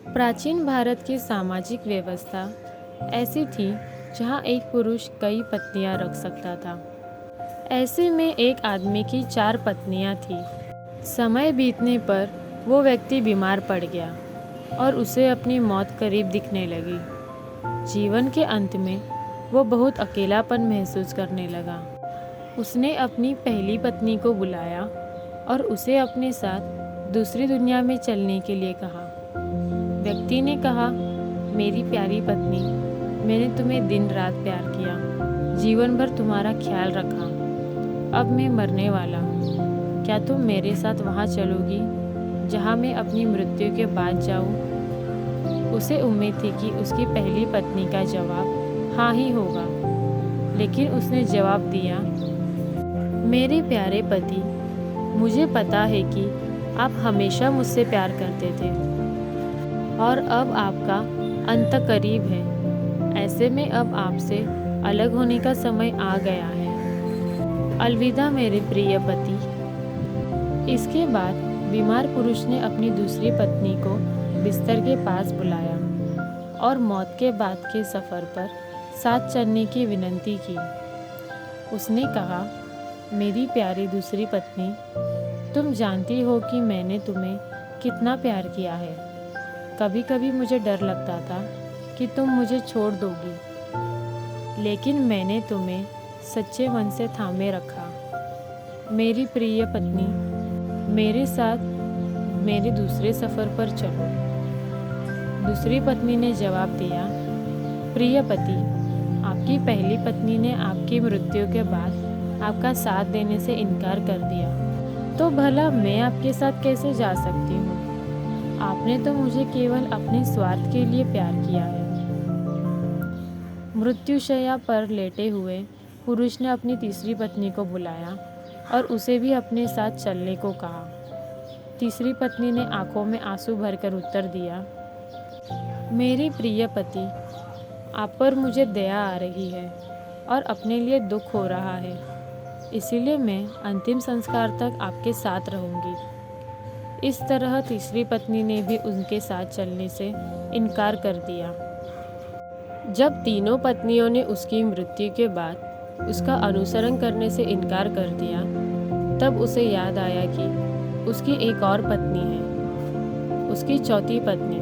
प्राचीन भारत की सामाजिक व्यवस्था ऐसी थी जहाँ एक पुरुष कई पत्नियाँ रख सकता था। ऐसे में एक आदमी की 4 पत्नियाँ थीं। समय बीतने पर वो व्यक्ति बीमार पड़ गया और उसे अपनी मौत करीब दिखने लगी। जीवन के अंत में वो बहुत अकेलापन महसूस करने लगा। उसने अपनी पहली पत्नी को बुलाया और उसे अपने साथ दूसरी दुनिया में चलने के लिए कहा। व्यक्ति ने कहा, मेरी प्यारी पत्नी, मैंने तुम्हें दिन रात प्यार किया, जीवन भर तुम्हारा ख्याल रखा। अब मैं मरने वाला हूँ। क्या तुम मेरे साथ वहाँ चलोगी जहाँ मैं अपनी मृत्यु के बाद जाऊँ? उसे उम्मीद थी कि उसकी पहली पत्नी का जवाब हाँ ही होगा, लेकिन उसने जवाब दिया, मेरे प्यारे पति, मुझे पता है कि आप हमेशा मुझसे प्यार करते थे और अब आपका अंत करीब है। ऐसे में अब आपसे अलग होने का समय आ गया है। अलविदा मेरे प्रिय पति। इसके बाद बीमार पुरुष ने अपनी दूसरी पत्नी को बिस्तर के पास बुलाया और मौत के बाद के सफ़र पर साथ चलने की विनती की। उसने कहा, मेरी प्यारी दूसरी पत्नी, तुम जानती हो कि मैंने तुम्हें कितना प्यार किया है। कभी कभी मुझे डर लगता था कि तुम मुझे छोड़ दोगी, लेकिन मैंने तुम्हें सच्चे मन से थामे रखा। मेरी प्रिय पत्नी, मेरे साथ मेरे दूसरे सफ़र पर चलो। दूसरी पत्नी ने जवाब दिया, प्रिय पति, आपकी पहली पत्नी ने आपकी मृत्यु के बाद आपका साथ देने से इनकार कर दिया, तो भला मैं आपके साथ कैसे जा सकती हूँ? आपने तो मुझे केवल अपने स्वार्थ के लिए प्यार किया है। मृत्युशैया पर लेटे हुए पुरुष ने अपनी तीसरी पत्नी को बुलाया और उसे भी अपने साथ चलने को कहा। तीसरी पत्नी ने आंखों में आंसू भरकर उत्तर दिया, मेरे प्रिय पति, आप पर मुझे दया आ रही है और अपने लिए दुख हो रहा है, इसीलिए मैं अंतिम संस्कार तक आपके साथ रहूंगी। इस तरह तीसरी पत्नी ने भी उनके साथ चलने से इनकार कर दिया। जब तीनों पत्नियों ने उसकी मृत्यु के बाद उसका अनुसरण करने से इनकार कर दिया, तब उसे याद आया कि उसकी एक और पत्नी है, उसकी चौथी पत्नी,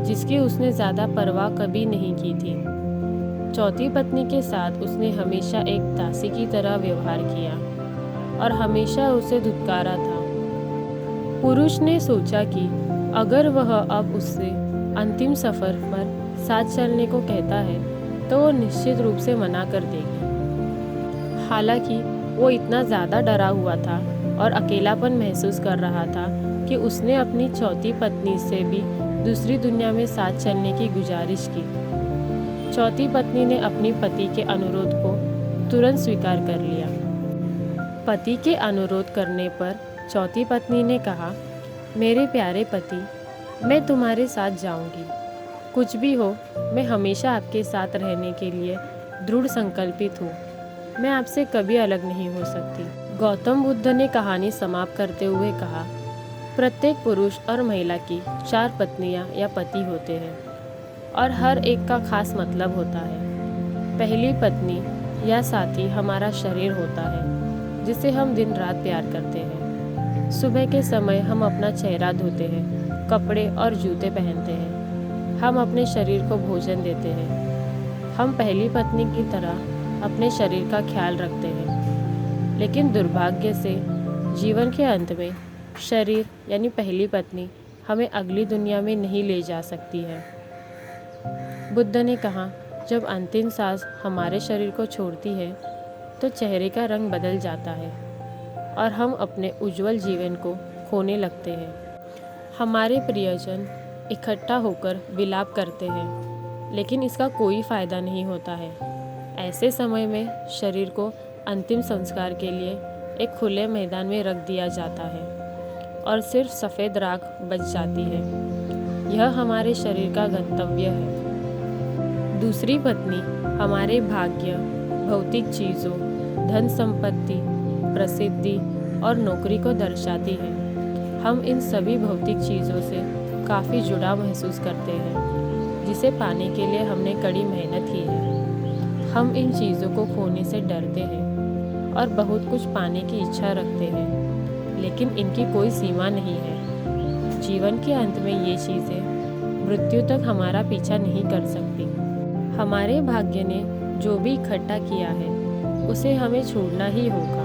जिसकी उसने ज़्यादा परवाह कभी नहीं की थी। चौथी पत्नी के साथ उसने हमेशा एक दासी की तरह व्यवहार किया और हमेशा उसे धुतकारा था। पुरुष ने सोचा कि अगर वह अब उससे अंतिम सफ़र पर साथ चलने को कहता है तो वो निश्चित रूप से मना कर देगी। हालांकि वो इतना ज़्यादा डरा हुआ था और अकेलापन महसूस कर रहा था कि उसने अपनी चौथी पत्नी से भी दूसरी दुनिया में साथ चलने की गुजारिश की। चौथी पत्नी ने अपनी पति के अनुरोध को तुरंत स्वीकार कर लिया। पति के अनुरोध करने पर चौथी पत्नी ने कहा, मेरे प्यारे पति, मैं तुम्हारे साथ जाऊंगी। कुछ भी हो, मैं हमेशा आपके साथ रहने के लिए दृढ़ संकल्पित हूँ। मैं आपसे कभी अलग नहीं हो सकती। गौतम बुद्ध ने कहानी समाप्त करते हुए कहा, प्रत्येक पुरुष और महिला की 4 पत्नियाँ या पति होते हैं और हर एक का खास मतलब होता है। पहली पत्नी या साथी हमारा शरीर होता है, जिसे हम दिन रात प्यार करते हैं। सुबह के समय हम अपना चेहरा धोते हैं, कपड़े और जूते पहनते हैं। हम अपने शरीर को भोजन देते हैं। हम पहली पत्नी की तरह अपने शरीर का ख्याल रखते हैं, लेकिन दुर्भाग्य से जीवन के अंत में शरीर यानी पहली पत्नी हमें अगली दुनिया में नहीं ले जा सकती है। बुद्ध ने कहा, जब अंतिम सांस हमारे शरीर को छोड़ती है तो चेहरे का रंग बदल जाता है और हम अपने उज्जवल जीवन को खोने लगते हैं। हमारे प्रियजन इकट्ठा होकर विलाप करते हैं, लेकिन इसका कोई फ़ायदा नहीं होता है। ऐसे समय में शरीर को अंतिम संस्कार के लिए एक खुले मैदान में रख दिया जाता है और सिर्फ सफ़ेद राख बच जाती है। यह हमारे शरीर का गंतव्य है। दूसरी पत्नी हमारे भाग्य, भौतिक चीज़ों, धन संपत्ति, प्रसिद्धि और नौकरी को दर्शाती है। हम इन सभी भौतिक चीज़ों से काफ़ी जुड़ाव महसूस करते हैं, जिसे पाने के लिए हमने कड़ी मेहनत की है। हम इन चीज़ों को खोने से डरते हैं और बहुत कुछ पाने की इच्छा रखते हैं, लेकिन इनकी कोई सीमा नहीं है। जीवन के अंत में ये चीज़ें मृत्यु तक हमारा पीछा नहीं कर सकती। हमारे भाग्य ने जो भी इकट्ठा किया है उसे हमें छोड़ना ही होगा।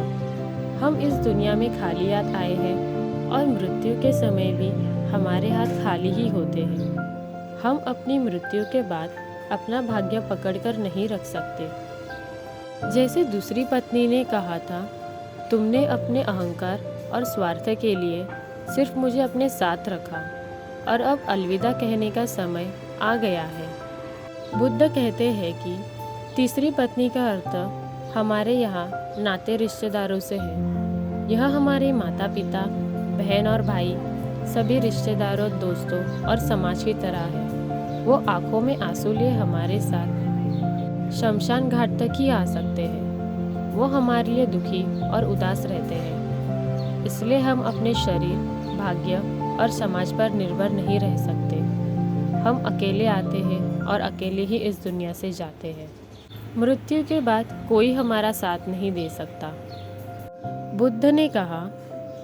हम इस दुनिया में खाली हाथ आए हैं और मृत्यु के समय भी हमारे हाथ खाली ही होते हैं। हम अपनी मृत्यु के बाद अपना भाग्य पकड़कर नहीं रख सकते। जैसे दूसरी पत्नी ने कहा था, तुमने अपने अहंकार और स्वार्थ के लिए सिर्फ मुझे अपने साथ रखा और अब अलविदा कहने का समय आ गया है। बुद्ध कहते हैं कि तीसरी पत्नी का अर्थ हमारे यहाँ नाते रिश्तेदारों से है। यह हमारे माता पिता, बहन और भाई, सभी रिश्तेदारों, दोस्तों और समाज की तरह है। वो आंखों में आंसू लिए हमारे साथ शमशान घाट तक ही आ सकते हैं। वो हमारे लिए दुखी और उदास रहते हैं। इसलिए हम अपने शरीर, भाग्य और समाज पर निर्भर नहीं रह सकते। हम अकेले आते हैं और अकेले ही इस दुनिया से जाते हैं। मृत्यु के बाद कोई हमारा साथ नहीं दे सकता। बुद्ध ने कहा,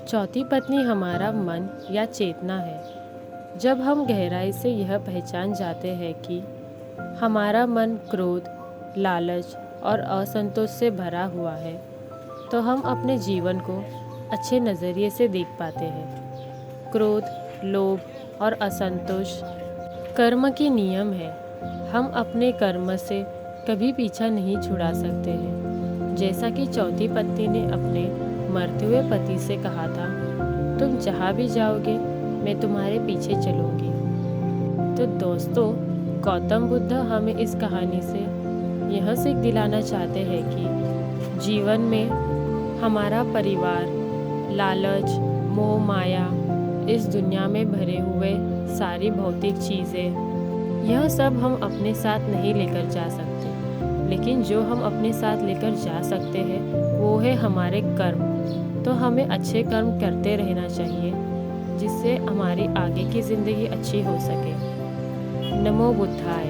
चौथी पत्नी हमारा मन या चेतना है। जब हम गहराई से यह पहचान जाते हैं कि हमारा मन क्रोध, लालच और असंतोष से भरा हुआ है, तो हम अपने जीवन को अच्छे नज़रिए से देख पाते हैं। क्रोध, लोभ और असंतोष कर्म के नियम है। हम अपने कर्म से कभी पीछा नहीं छुड़ा सकते हैं। जैसा कि चौथी पत्नी ने अपने मरते हुए पति से कहा था, तुम जहाँ भी जाओगे मैं तुम्हारे पीछे चलूँगी। तो दोस्तों, गौतम बुद्ध हमें इस कहानी से यह सीख दिलाना चाहते हैं कि जीवन में हमारा परिवार, लालच, मोह माया, इस दुनिया में भरे हुए सारी भौतिक चीज़ें, यह सब हम अपने साथ नहीं लेकर जा सकते। लेकिन जो हम अपने साथ लेकर जा सकते हैं वो है हमारे कर्म। तो हमें अच्छे कर्म करते रहना चाहिए, जिससे हमारी आगे की ज़िंदगी अच्छी हो सके। नमो बुद्धाय।